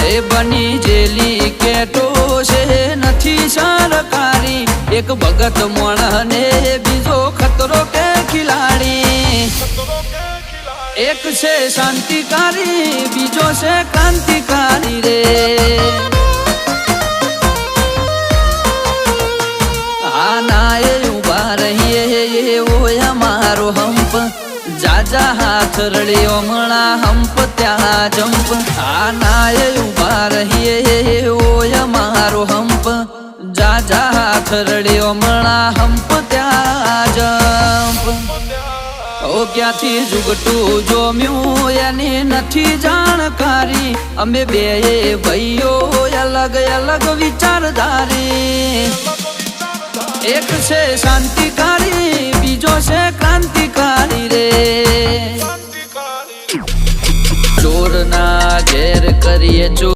એ બની જેલી કેટો છે નથી સરકારી એક ભગત મોણ ને બીજો ખતરો કે ખિલાડી એક છે શાંતિકારી બીજો છે ક્રાંતિકારી રે આના એ ઉભા રહીએ એવો અમારો હંપ જાજા હાથ રળ્યો મણા હંપ ત્યાં જંપ આના એ ઉભા રહીએ એવો અમારો હંપ જાજા હાથ રળ્યો મણા હંપ ત્યાં જંપ ઓ ક્યાંથી જુગટું જોમ્યું એની નથી જાણકારી અમે બે ભાઈઓ અલગ અલગ વિચારધારી એક છે શાંતિકારી બીજો છે ક્રાંતિકારી રે ચોર ના ઘેર કરીએ ચોર